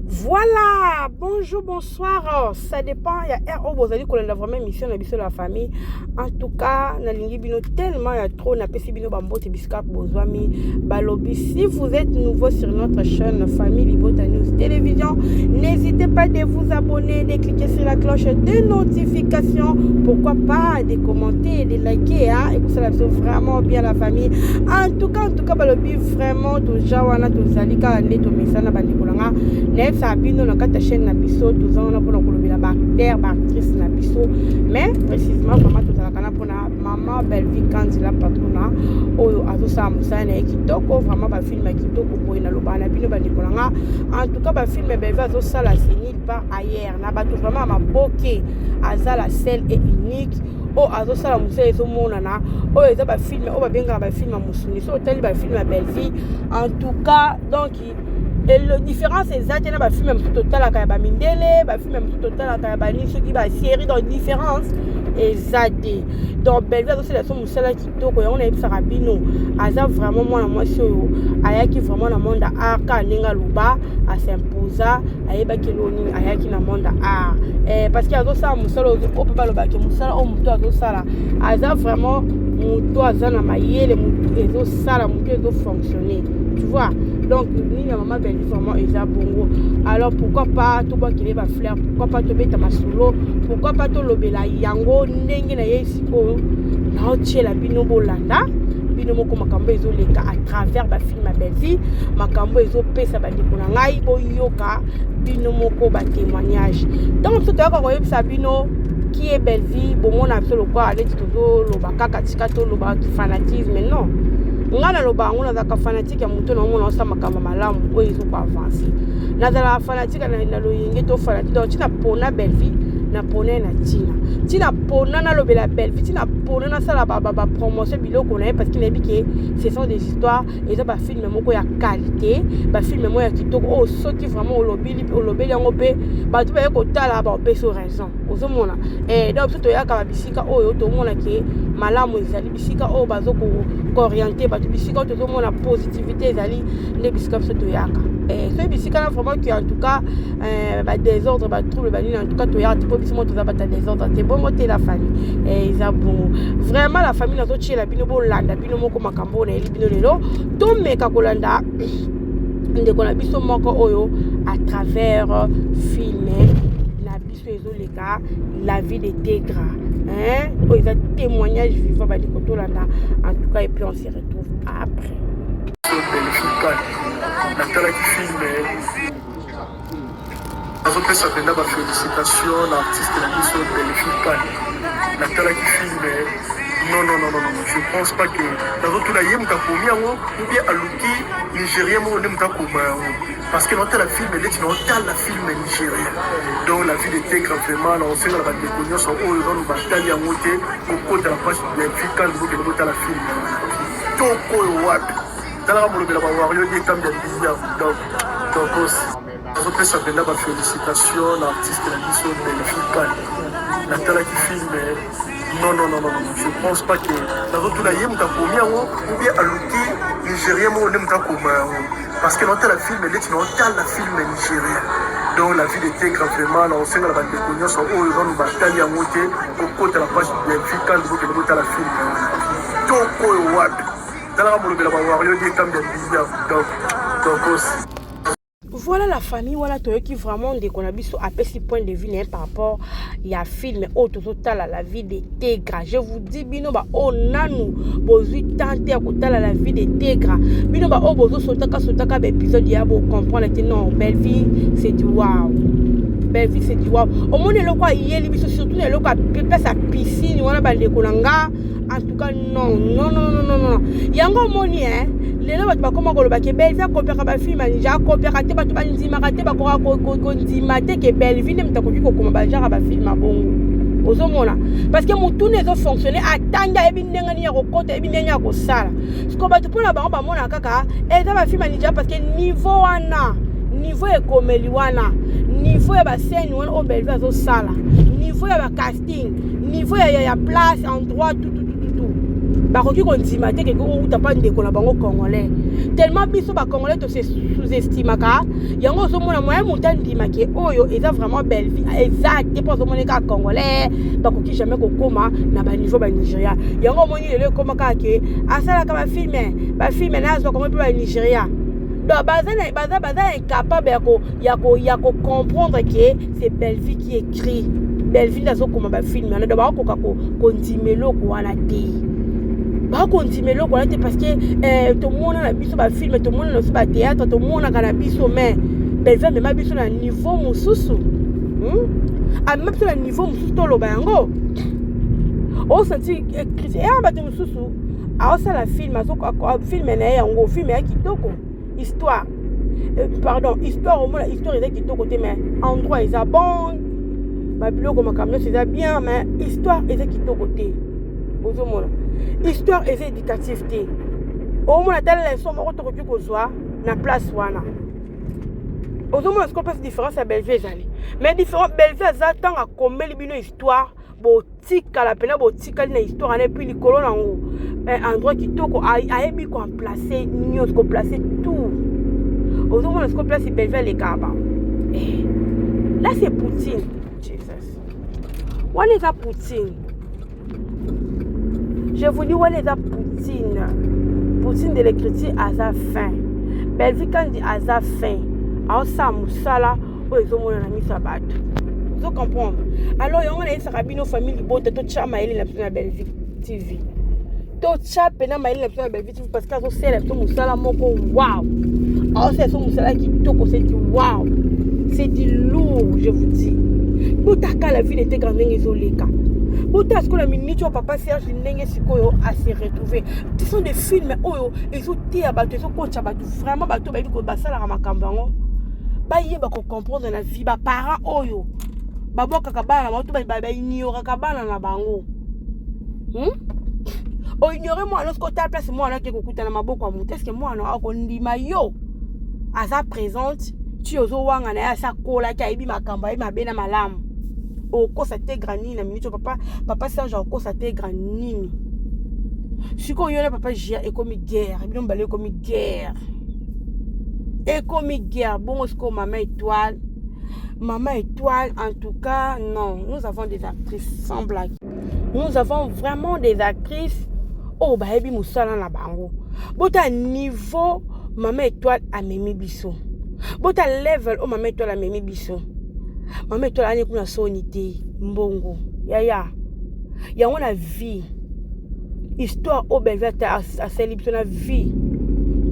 Voilà, bonjour, bonsoir. Ça dépend. Il y a un vous allez connaître vraiment mission de la famille. En tout cas, na lingi bino tellement il y a trop na pesi bino bambo te biska bozwami balobi. Si vous êtes nouveau sur notre chaîne Famille Libota News Télévision, n'hésitez pas de vous abonner, de cliquer sur la cloche de notification. Pourquoi pas de commenter, de liker et pour cela vraiment bien la famille. En tout cas balobi vraiment tout jawana tout zalika neto mesana bandikolanga. Sabino na kata chaîne na biso tozana pona kolobela ba acteur ba actrice na biso mais précisément vraiment tozalaka pona maman Belvi Kanzila patrona oyo azosa musana kitoko vraiment ba film kitoko boye na lobana bino bandikolanga. En tout cas ba film Belvi azosala c'est par ailleurs na bato vraiment maboke azala seul et unique o azosala musala ezomonana oyo eza ba film o ba benga ba film musuni so tali ba film Belvi. En tout cas donc et la différence est exacte, il y a un film même total à Kayaba Mindele, un film même total à Kayaba Nisso qui va série dans différence exacte. Donc Belvi a aussi la son musala qui toko et on a eu Sarabino, Aza vraiment moi la moitié aya qui vraiment la monde arca ninga luba à s'imposa ayeba keloni aya qui na monde art parce qu'il y a ça musala au papa le bac musala au muto azo sala Aza vraiment muto aza na mayele muto ezo sala muto ezo fonctionner, tu vois. Donc, ni la maman Belvi vraiment est bongo. Alors, pourquoi pas tout le monde va fleur, pourquoi pas te mettre ma solo, pourquoi pas te lobela yango, n'engue na yesiko, na otie la binobo landa, binomo ko makambo ezo leka à travers ba film Belvi, makambo ezo pesa ba ndikona ngai bo yoka, binomo ko ba témoignage. Donc, tout à l'heure, ça bino qui est Belvi, bon mon absolument quoi, aller tout le bakaka tikato le bak fanatisme, mais non. Ngana loba ngona za ka fanatique ya muto na mona osama kama malamu oyo izo kwa avancer nazala fanatique na loyenge to fanatique donc tina pona Belvi na pona na tina pona na lobela Belvi tina pona na sala ba promotion biloko na parce qu'il a dit que ce sont des histoires et ça ba film moko ya qualité ba film moko ya kitoko oh soki vraiment olobeli yango pe ba tu ba ko tala ba pe sur raison ozomona donc tout ya ka bisika oyo to mona ke malamu ezali bisika oyo bazoko orienté ba bisika to mona positivité ezali les bisika to yaka so bisika na vraiment que en tout cas ba désordre ba trouble ba en tout cas to yaka tipo bisimo to za ba désordre te bon côté la famille ils a bon vraiment la famille nazo tchela bino bo landa bino moko makambo na eli bino lelo to meka kolanda ndeko na biso moko oyo à travers film na biso ezoleka la vie de Tegra oh, il y a témoignage vivant bah, en tout cas et puis on se retrouve après. Félicitations l'artiste de la mission Natala qui filme. Non, je pense pas que dans tout la yem kakomi ou bien aluki nigérien mo ne mtakoma parce que notre la film elle est une la film nigérien donc la vie de Tegra vraiment on sait la bande cognos sont au dans bataille à monter au côté de la page de Africa nous que nous la film toko wapi tala mo le ba wario di tam de bizarre donc on ça fait là félicitations l'artiste de la mission Natala qui filme. Non, je pense pas que dans tout la yem kakomi ou bien aluki nigérien mo ne mtakoma parce que notre la film elle est une la film nigérien donc la vie de Tegra vraiment on sait la bande cognos sont au dans bataille à monter au côté de la page de Africa nous que nous la film toko wapi tala mo le ba wario di tam de bizarre donc voilà la famille voilà toi qui vraiment dès qu'on a vu sur ce point de vue par rapport il y a film autre total à la vie de Tegra je vous dis bino ba on a nous besoin tenter à côté la vie de Tegra bino ba bozo sotaka épisode ya bo comprendre que non Belvi c'est du wow Belvi c'est du wow au monde le quoi yeli biso surtout le quoi place à piscine wana ba ndeko nanga en tout cas non yango moni lelo bato bakoma koloba ke Belvi akopera ba filmanja akopera te bato banzimaka te bakoka konzima te ke Belvi ne mutakoki kokoma bajara ba film abongo ozomona parce que mutu ne zo fonctionner atanga ebi ndenga ni ya kokota ebi ndenga ya kosala siko bato pona bango bamona kaka eza ba filmanja parce que niveau wana niveau ekomeli wana niveau ya ba scène wana o Belvi azosala niveau ya ba casting niveau ya place endroit tout bakoki kondima te keke outa pa ndeko na bango congolais tellement biso bacongolais to se sous-estimaka yango ozomona moyen moto andimaki oyo eza vraiment belle vie exacte mpo ozomoneka congolais bakoki jamais kokoma na baniveau banigéria yango omoni lelo ekoma kaka ke asalaka bafilme na azwa kongo mpe banigéria donc baza incapable ya comprendre que c'est belle vie qui écrit belle vie nazokoma bafilme wana donc bakokoka kondima eloko wana te bakondima eloko wana te parce que tomona na biso bafilme tomona na biso batéâtre tomonaka na biso mais belle vie amema biso na niveau mosusu amema biso na niveau mosusu toloba yango osenti ya bato mosusu aosala filme filme na ye yango filme ya kitoko histoire histoire omona histoire eza kitoko te mais endroit eza bon babiloko makambo nyonso eza bien mais histoire eza kitoko te ozomona histoire eza éducative te omona tala leson moko tokoki kozwa na place wana ozomona siko place différence ya belvie ezali mais belvie aza ntango akomeli bino histoire botikala pena botikali na histoire wana epuis likolo nango endroit kitoko ayebi koamplace nyonso koplace tout ozomona siko place belvie alekaka bango là c'est Poutine Jesus wana eza Poutine je vous dis wana eza Poutine de l'écriture aza fin belvie kandi aza fin aosala mosala oyo ezomona na miso ya bato ozo comprendre alors yango nayebisaka bino famille libota totya mayele na biso na belvie tv totya pena mayele na biso na belvie tv parce que azosala biso mosala moko wow aosala biso mosala kitoko c'est du wow c'est du lourd je vous dis botaka la vie n'était grande ndenge ezoleka bota sikoyo na minute oyo papa Serge ndenge sikoyo ase retrouver ce sont des films oyo ezoteya bato ezokotya bato vraiment bato bayebi basalaka makambo yango bayeba kocomprendre na vie baparent oyo babokaka bana na bango to baignoraka bana na bango oignore mwana siko otala place mwana ake kokuta na maboko ya moto eske mwana akondima yo aza présente ti ozowanga na ye asakolaki ayebi makambo ayebi mabe na malamu okosa te grand nini na minute papa Serge okosa te grand nini sikoyo yo na papa Gia ekomi guerre bino mbala ekomi guerre bongo sikoyo Maman Étoile, en tout cas, non. Nous avons des actrices sans blague. Nous avons vraiment des actrices. Oh, bah, ebi musala na bango. Bota niveau, Maman Étoile a memi biso. Bota level, oh, Maman Étoile a memi biso. Maman Étoile a ne kuna sonité, mbongo. Ya. Ya on a vie. Histoire, oh, ben, a celle biso na vie.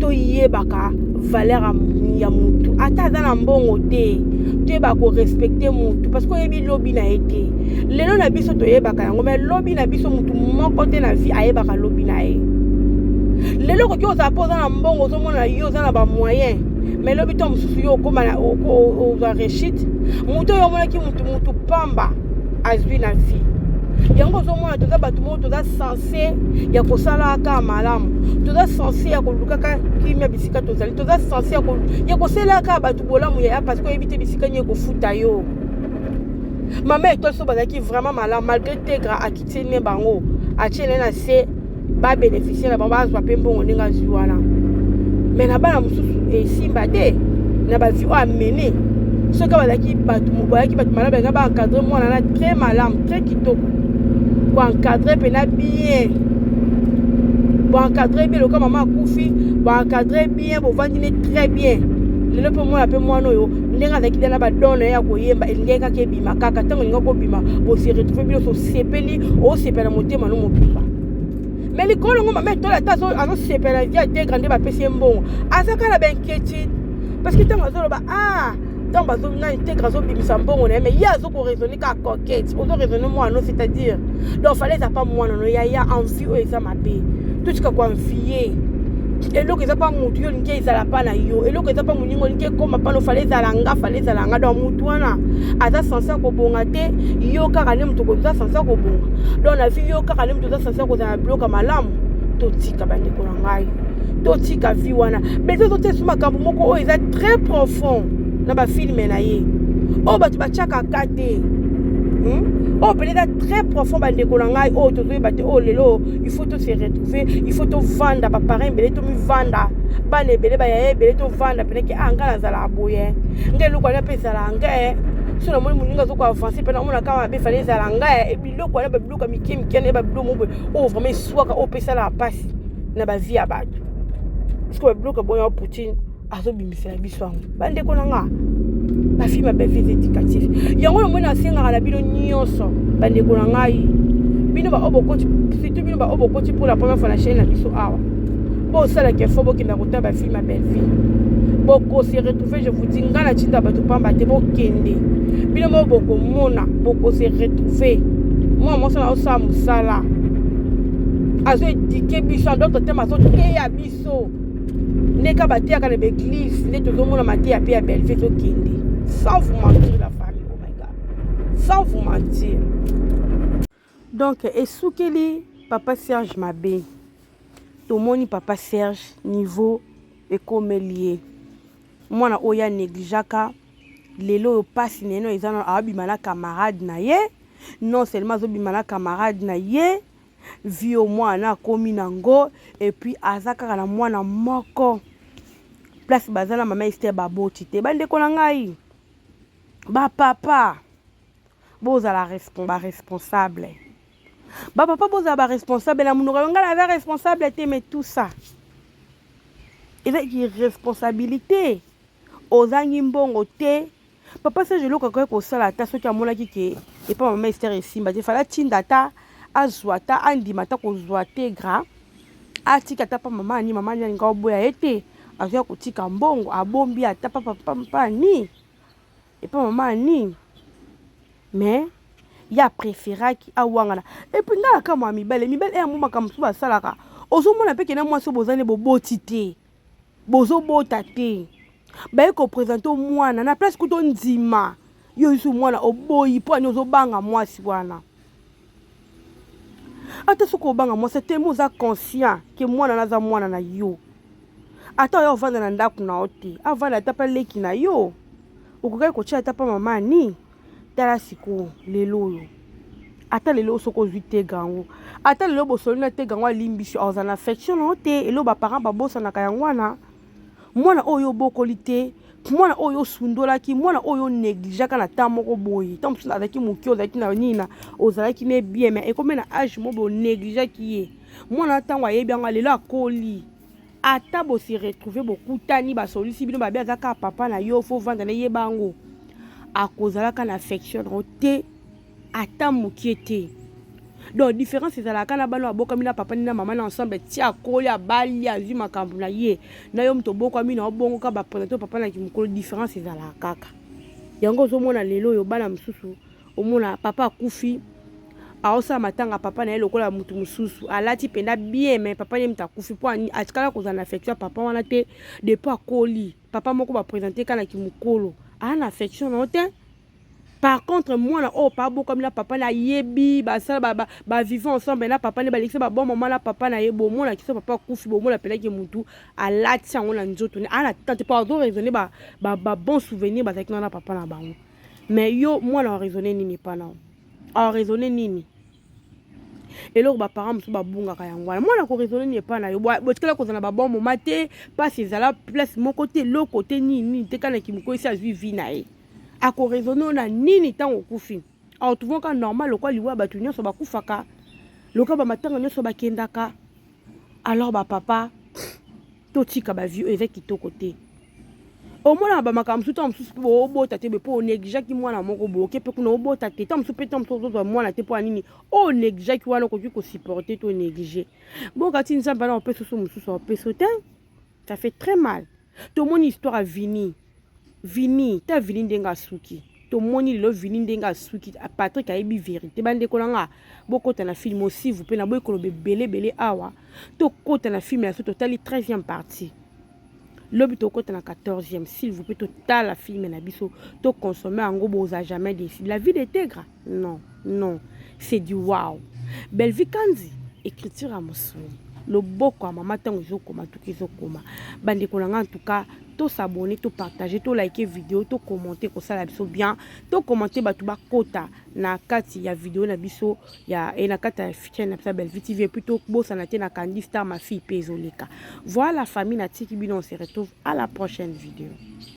To yebaka valeur ya mutu. Ata na mbongo te. Toyeba ko respecter mutu parce que yebi lobi na été lelo na biso toyebaka yango mais lobi na biso mutu moko te na vie ayebaka lobi na ye lelo ko kyoza poza na mbongo ozomona yo za na ba moyen mais lobi to mususu yo koma na oza réussite mutu yo mona ki mutu pamba azwi na vie yango ozomona toza bato moko toza censé ya kosala ka malamu toza censé ya koluka ka kimia bisika tozali toza censé ya kosala ka bato bolamu ya parce que ebite bisika nye kofuta yo Maman Étoile so bazaki vraiment malamu malgré tegra akiti ne bango atiene na se ba bénéficier na bango bazwa pe mbongo ndenge azwi wana mais na bana mosusu esimba te na bavi o amene soki bazaki bato malamu nga ba encadre mwana na très malamu très kitoko encadrer pena bien encadrer bien le cas maman akufi encadrer bien vandi très bien lelo pe mwana pe mwana oyo ndenge azaki na badona ya koyemba elingi kaka ebima kaka ntango elingi kobima bose retrouve bino sosepeli osepela motema no mobimba mais likolo ngo Maman Étoile ata azosepela vie ategra nde bapesi ye mbongo aza kaka na bainquiétude parce que ntango azoloba ntango bazona integre azobimisa mbongo na ye mais ye azokoraisonne kaka coquette ozoraisonne mwana c'est-à-dire donc fallait eza pa mwana no ya envie oyo eza mabe totika koenvie eloko eza pa mutu yo olingi ezala pa na yo eloko eza pa moningo olingi ekoma pa no fallait ezala nga donc mutu wana aza censé kobonga te yo kaka nde moto oza censé kobonga donc na vie yo kaka nde moto oza censé kozala na biloko malamu totika bandeko na ngai totika vie wana mais tozotesu makambo moko oyo eza très profond na bafilme na ye oyo bato batiaka te Oh, peut-être très profond, oh, oh, lelo, il faut se retrouver, il faut te vendre, papa, il faut me vendre. Bane bele ba ya bele to vanda pene ke anga na zala boye ngelu kwa pesa la nga so na moni muninga zo kwa avancer pena mona kama be fale zala nga e biloko na ba biloko mikim kene ba biloko mo o vraiment swaka o pesa la passe na ba vie abatu parce que ba biloko boya Poutine azo bimisela biso bande ko nga ba fi ma be vie éducative yango na mona senga la bino nyonso bande ko ngai bino ba oboko surtout bino ba oboko pour la première fois na chaîne na biso awa. Bon, ça, qui est faux, qui n'a pas de ma belle fille. Beaucoup s'est retrouvé, je vous dis, ngana chinda batu pamba te bo kende. Bino mo boko mona, beaucoup s'est retrouvé. Moi ça na sa musala. Azo édiqué biso d'autres thèmes azo te ya biso. Neka batia ka na l'église, ne to mona matia pe ya belle fille to kende. Sans vous mentir la famille, oh my god. Sans vous mentir. Donc, esukeli papa Serge Mabé. Tomoni papa Serge niveau ekomelié mwana oya néglijaka lelo passe neno ezana abimana camarade na ye non seulement azobimana camarade na ye vio mwana komi nango et puis azaka na mwana moko place bazana mama Esther baboti te bande ko na ngai ba papa bozala responsable. Bah papa boza ba responsable na munoko nga la responsable mais tout ça. Il a une responsabilité. Ozangi mbongo te. Papa ça je loka ko sala ta so ki amona ki ke et pas maman Esther esimba te fala tindata azwata andimata ko zwate gra. Atika ta pa mama ni nga oboya ete azwa ko tika mbongo abombi ata papa ni. Et pas maman ni. Mais ya préféra ki awangana et puis nga kama mibale e muma kama suba salaka ozomona pe kena mwaso bozane boboti te bozo bota te ba ko présenter mwana na place kuto ndima yo isu mwana oboyi po ani ozobanga mwasi wana ata soko banga mwasi te moza conscient ke mwana naza mwana na yo ata yo vanda na ndaku na ote avanda tapa leki na yo okokai ko chia tapa mama ni tala siko lelo yo ata lelo soko zuite gango ata lelo bosolina te gango limbishi ozana affection no te elo ba parents babosa na kayangwana mwana oyo bokoli te mwana oyo sundola ki mwana oyo négligaka na temps moko boyi tant que azaki muki ozaki na nina ozalaki ne bien mais ekomena âge mo bo négligaki ye mwana tango ayebi anga lelo akoli ata bo se retrouver bokutani ba solisi bino ba biazaka papa na yo fo vanda na yebango akozalaka na affection te ata muki te donc différence ezalaka na bano aboka mina papa na mama na ensemble tia akoli abali azwi makambo na ye na yo mto boka mina obongo ka ba présenter papa na kimukolo différence ezalaka kaka yango ozomona lelo yo bana msusu omona papa akufi aosa matanga papa na ye lokola mutu mususu alati penda bien mais papa ne mtakufi po ani atikala kozana affection papa wana te depuis akoli papa moko ba présenter kana kimukolo ana affection no te. Par contre moi na oh pas beaucoup comme la papa na yebi ba sala ba vivant ensemble na papa ne ba lekisa ba bon moment la papa na yebo mo na kisa papa kufi bo mo la pela ke mutu alati sango na nzoto ni ana tante pas zo raisonner ba bon souvenir ba avec na papa na bango mais yo moi na raisonner nini pas na a raisonner nini et là ba parents musu ba bunga ka yangwana moi na ko raisonner ni pas na yo bo tikala ko zana ba bon moment te pas ces ala place mon côté l'autre côté nini te kana kimuko isi azwi vie na ye ako raisonner na nini tango kufi en trouvant ka normal lokwa liwa batu nyonso bakufaka lokwa ba matanga nyonso bakendaka alors ba papa to tika ba vieux avec kitoko te au moins ba makamsu to msusu bo bota te be po négligé ki mwana moko boke pe kuna obota te to msusu pe to msusu zo mwana te po nini o négligé ki wana ko ki ko supporter to négligé bon kati nzamba na opeso so msusu opeso te ça fait très mal to mon histoire a vini ta vini ndenga suki to moni lo vini ndenga suki Patrick ayebi vérité bande ko nga bokota na film aussi vous pe na boy ko belé awa to kota na film ya so totali 13e partie lobi to kota na 14e s'il vous plaît total la film na biso to consommer ango boza jamais déçu la vie d'intègre non c'est du wow belle vie kanzi écriture à mosoni le boko mama tango zokoma tuki zokoma bande ko nga en tout cas to s'abonner, to partager, to liker vidéo, to commenter ko sala biso bien, to commenter batu ba kota na kati ya vidéo na biso ya et na kati ya chaîne na Belle Vie TV plutôt bossa na te na Candy Star ma fille pezoleka. Voilà famille na tiki bino, on se retrouve à la prochaine vidéo.